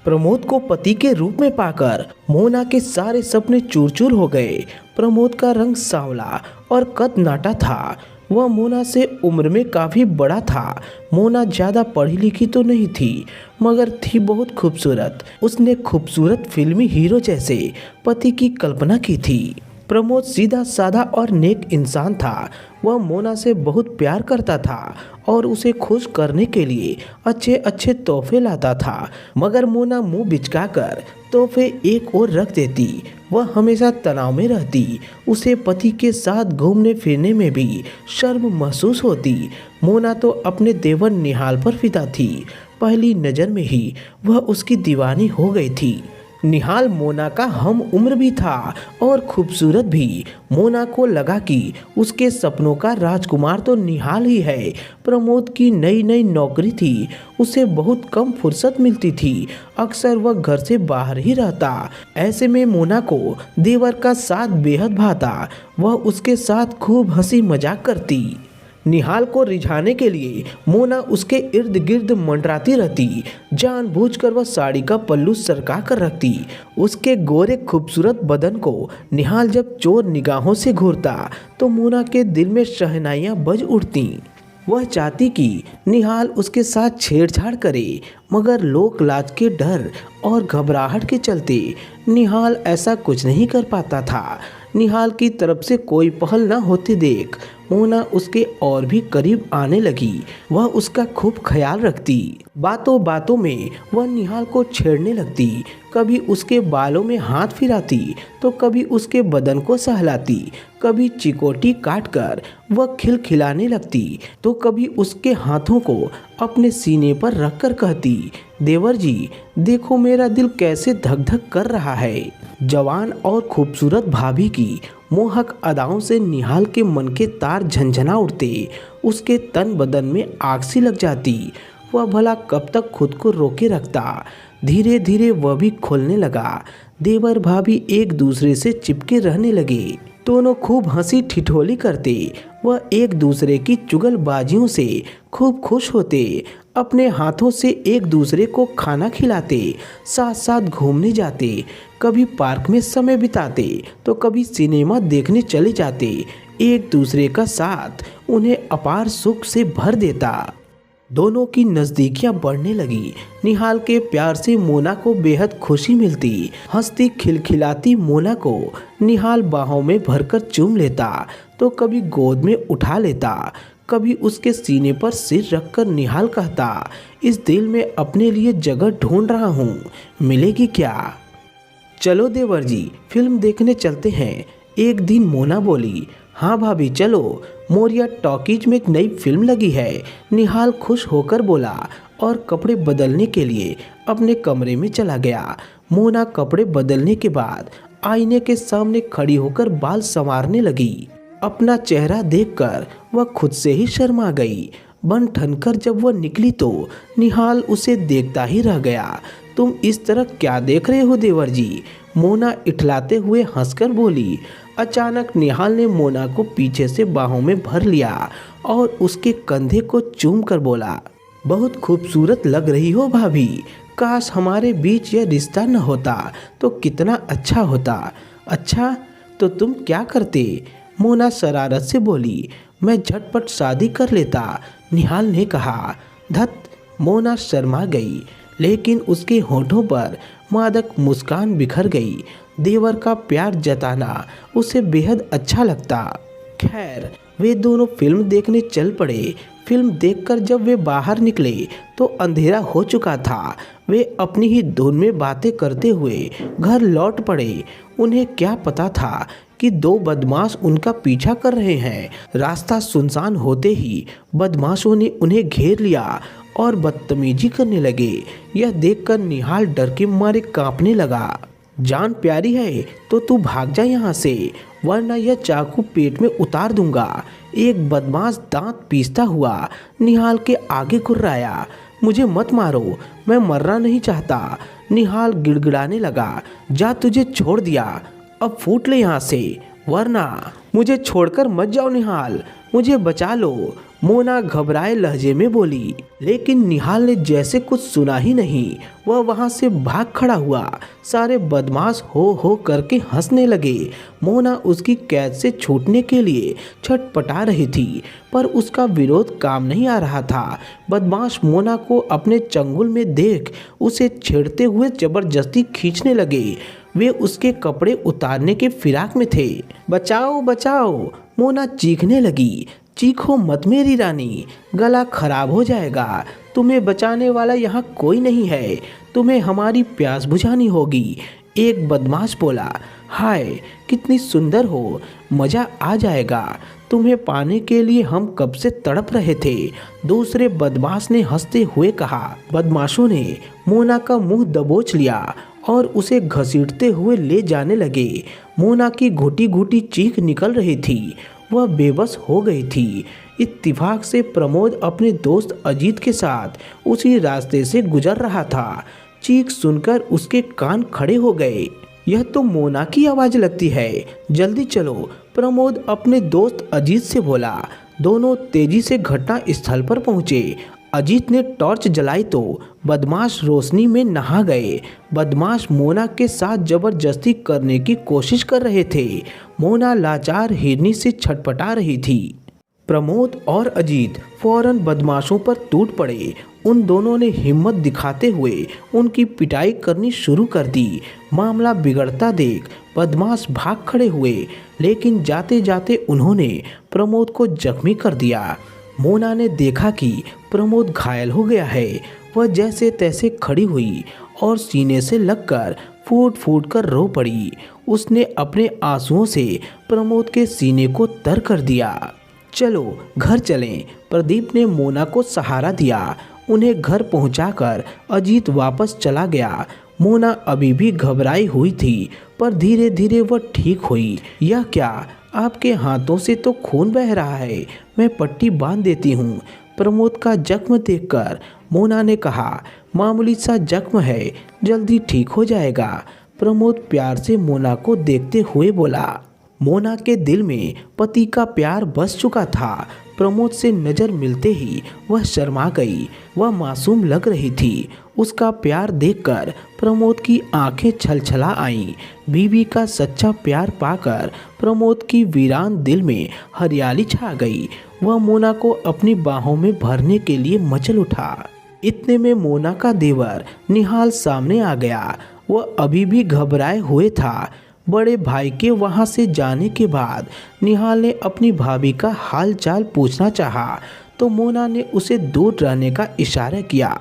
प्रमोद को पति के रूप में पाकर मोना के सारे सपने चूर चूर हो गए। प्रमोद का रंग सांवला और कद नाटा था। वह मोना से उम्र में काफ़ी बड़ा था। मोना ज़्यादा पढ़ी लिखी तो नहीं थी, मगर थी बहुत खूबसूरत। उसने खूबसूरत फिल्मी हीरो जैसे पति की कल्पना की थी। प्रमोद सीधा साधा और नेक इंसान था। वह मोना से बहुत प्यार करता था और उसे खुश करने के लिए अच्छे अच्छे तोहफे लाता था, मगर मोना मुंह बिचकाकर तोहफे एक ओर रख देती। वह हमेशा तनाव में रहती। उसे पति के साथ घूमने फिरने में भी शर्म महसूस होती। मोना तो अपने देवर निहाल पर फिदा थी। पहली नज़र में ही वह उसकी दीवानी हो गई थी। निहाल मोना का हम उम्र भी था और खूबसूरत भी। मोना को लगा कि उसके सपनों का राजकुमार तो निहाल ही है। प्रमोद की नई नई नौकरी थी। उसे बहुत कम फुर्सत मिलती थी। अक्सर वह घर से बाहर ही रहता। ऐसे में मोना को देवर का साथ बेहद भाता। वह उसके साथ खूब हंसी मजाक करती। निहाल को रिझाने के लिए मोना उसके इर्द गिर्द मंडराती रहती। जानबूझकर वह साड़ी का पल्लू सरका कर रखती। उसके गोरे खूबसूरत बदन को निहाल जब चोर निगाहों से घूरता तो मोना के दिल में शहनाइयाँ बज उठती। वह चाहती कि निहाल उसके साथ छेड़छाड़ करे, मगर लोक लाज के डर और घबराहट के चलते निहाल ऐसा कुछ नहीं कर पाता था। निहाल की तरफ से कोई पहल न होते देख मोना उसके और भी करीब आने लगी। वह उसका खूब ख्याल रखती। बातों बातों में वह निहाल को छेड़ने लगती। कभी उसके बालों में हाथ फिराती तो कभी उसके बदन को सहलाती। कभी चिकोटी काटकर वह खिलखिलाने लगती तो कभी उसके हाथों को अपने सीने पर रखकर कहती, देवर जी देखो मेरा दिल कैसे धक धक कर रहा है। जवान और खूबसूरत भाभी की मोहक अदाओं से निहाल के मन के तार झंझना उठते। उसके तन बदन में आग सी लग जाती। वह भला कब तक खुद को रोके रखता। धीरे धीरे वह भी खोलने लगा। देवर भाभी एक दूसरे से चिपके रहने लगे। दोनों खूब हंसी ठिठोली करते। वह एक दूसरे की चुगलबाजियों से खूब खुश होते। अपने हाथों से एक दूसरे को खाना खिलाते, साथ साथ घूमने जाते। कभी पार्क में समय बिताते तो कभी सिनेमा देखने चले जाते। एक दूसरे का साथ उन्हें अपार सुख से भर देता। दोनों की नज़दीकियां बढ़ने लगी। निहाल के प्यार से मोना को बेहद खुशी मिलती। हंसती खिलखिलाती मोना को निहाल बाहों में भरकर चूम लेता तो कभी गोद में उठा लेता। कभी उसके सीने पर सिर रखकर निहाल कहता, इस दिल में अपने लिए जगह ढूंढ रहा हूँ, मिलेगी क्या? चलो देवर जी फिल्म देखने चलते हैं। एक दिन मोना बोली, हाँ भाभी चलो, मोरिया टॉकीज में एक नई फिल्म लगी है। निहाल खुश होकर बोला और कपड़े बदलने के लिए अपने कमरे में चला गया। मोना कपड़े बदलने के बाद आईने के सामने खड़ी होकर बाल संवारने लगी। अपना चेहरा देखकर वह खुद से ही शर्मा गई। बन ठनकर जब वह निकली तो निहाल उसे देखता ही रह गया। तुम इस तरह क्या देख रहे हो देवर जी? मोना इठलाते हुए हंसकर बोली। अचानक निहाल ने मोना को पीछे से बाहों में भर लिया और उसके कंधे को चूम कर बोला, बहुत खूबसूरत लग रही हो भाभी। काश हमारे बीच यह रिश्ता न होता तो कितना अच्छा होता। अच्छा तो तुम क्या करते? मोना शरारत से बोली, मैं झटपट शादी कर लेता। निहाल ने कहा। धत, मोना शर्मा गई, लेकिन उसके होठों पर मादक मुस्कान बिखर गई। देवर का प्यार जताना उसे बेहद अच्छा लगता। खैर वे दोनों फिल्म देखने चल पड़े। फिल्म देखकर जब वे बाहर निकले तो अंधेरा हो चुका था। वे अपनी ही धुन में बातें करते हुए घर लौट पड़े। उन्हें क्या पता था कि दो बदमाश उनका पीछा कर रहे हैं। रास्ता सुनसान होते ही बदमाशों ने उन्हें घेर लिया और बदतमीजी करने लगे। यह देखकर निहाल डर के मारे कांपने लगा। जान प्यारी है तो तू भाग जा यहाँ से, वरना यह चाकू पेट में उतार दूंगा। एक बदमाश दांत पीसता हुआ निहाल के आगे घुर्राया। मुझे मत मारो, मैं मरना नहीं चाहता। निहाल गिड़गिड़ाने लगा। जा, तुझे छोड़ दिया, अब फूट ले यहाँ से, वरना मुझे छोड़कर मत जाओ निहाल, मुझे बचा लो। मोना घबराए लहजे में बोली। लेकिन निहाल ने जैसे कुछ सुना ही नहीं, वह वहां से भाग खड़ा हुआ। सारे बदमाश हो करके हंसने लगे। मोना उसकी कैद से छूटने के लिए छटपटा रही थी, पर उसका विरोध काम नहीं आ रहा था। बदमाश मोना को अपने चंगुल में देख उसे छेड़ते हुए जबरदस्ती खींचने लगे। वे उसके कपड़े उतारने के फिराक में थे। बचाओ बचाओ, मोना चीखने लगी। चीखो मत मेरी रानी, गला खराब हो जाएगा। तुम्हें बचाने वाला यहाँ कोई नहीं है, तुम्हें हमारी प्यास बुझानी होगी। एक बदमाश बोला। हाय कितनी सुंदर हो, मज़ा आ जाएगा। तुम्हें पाने के लिए हम कब से तड़प रहे थे, दूसरे बदमाश ने हंसते हुए कहा। बदमाशों ने मोना का मुंह दबोच लिया और उसे घसीटते हुए ले जाने लगे। मोना की घुटी घुटी चीख निकल रही थी, वह बेबस हो गई थी। इत्तेफाक से प्रमोद अपने दोस्त अजीत के साथ उसी रास्ते से गुजर रहा था। चीख सुनकर उसके कान खड़े हो गए। यह तो मोना की आवाज़ लगती है, जल्दी चलो, प्रमोद अपने दोस्त अजीत से बोला। दोनों तेजी से घटना स्थल पर पहुंचे। अजीत ने टॉर्च जलाई तो बदमाश रोशनी में नहा गए। बदमाश मोना के साथ जबरदस्ती करने की कोशिश कर रहे थे। मोना लाचार हिरनी से छटपटा रही थी। प्रमोद और अजीत फौरन बदमाशों पर टूट पड़े। उन दोनों ने हिम्मत दिखाते हुए उनकी पिटाई करनी शुरू कर दी। मामला बिगड़ता देख बदमाश भाग खड़े हुए, लेकिन जाते जाते उन्होंने प्रमोद को जख्मी कर दिया। मोना ने देखा कि प्रमोद घायल हो गया है। वह जैसे तैसे खड़ी हुई और सीने से लगकर फूट फूट कर रो पड़ी। उसने अपने आंसुओं से प्रमोद के सीने को तर कर दिया। चलो घर चलें, प्रदीप ने मोना को सहारा दिया। उन्हें घर पहुंचाकर अजीत वापस चला गया। मोना अभी भी घबराई हुई थी, पर धीरे धीरे वह ठीक हुई। यह क्या, आपके हाथों से तो खून बह रहा है, मैं पट्टी बांध देती हूँ। प्रमोद का जख्म देखकर मोना ने कहा। मामूली सा जख्म है, जल्दी ठीक हो जाएगा। प्रमोद प्यार से मोना को देखते हुए बोला। मोना के दिल में पति का प्यार बस चुका था। प्रमोद से नज़र मिलते ही वह शर्मा गई। वह मासूम लग रही थी। उसका प्यार देखकर प्रमोद की आंखें छलछला आईं। बीवी का सच्चा प्यार पाकर प्रमोद की वीरान दिल में हरियाली छा गई। वह मोना को अपनी बाहों में भरने के लिए मचल उठा। इतने में मोना का देवर निहाल सामने आ गया। वह अभी भी घबराए हुए था। बड़े भाई के वहां से जाने के बाद निहाल ने अपनी भाभी का हाल चाल पूछना चाहा, तो मोना ने उसे दूर रहने का इशारा किया।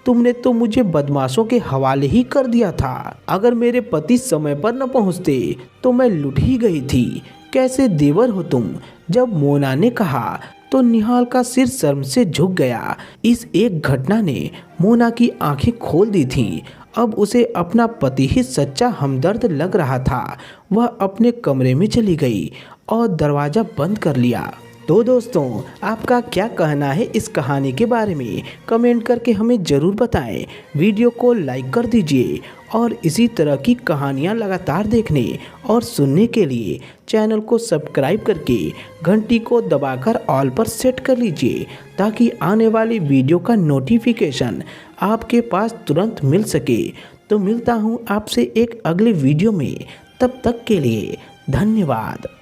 तुमने तो मुझे बदमाशों के हवाले ही कर दिया था। अगर मेरे पति समय पर न पहुंचते तो मैं लुट ही गई थी। कैसे देवर हो तुम। जब मोना ने कहा तो निहाल का सिर शर्म से झुक गया। इस एक घटना ने मोना की आंखें खोल दी थीं। अब उसे अपना पति ही सच्चा हमदर्द लग रहा था। वह अपने कमरे में चली गई और दरवाज़ा बंद कर लिया। तो दोस्तों, आपका क्या कहना है इस कहानी के बारे में, कमेंट करके हमें ज़रूर बताएं। वीडियो को लाइक कर दीजिए और इसी तरह की कहानियाँ लगातार देखने और सुनने के लिए चैनल को सब्सक्राइब करके घंटी को दबाकर ऑल पर सेट कर लीजिए, ताकि आने वाली वीडियो का नोटिफिकेशन आपके पास तुरंत मिल सके। तो मिलता हूँ आपसे एक अगले वीडियो में, तब तक के लिए धन्यवाद।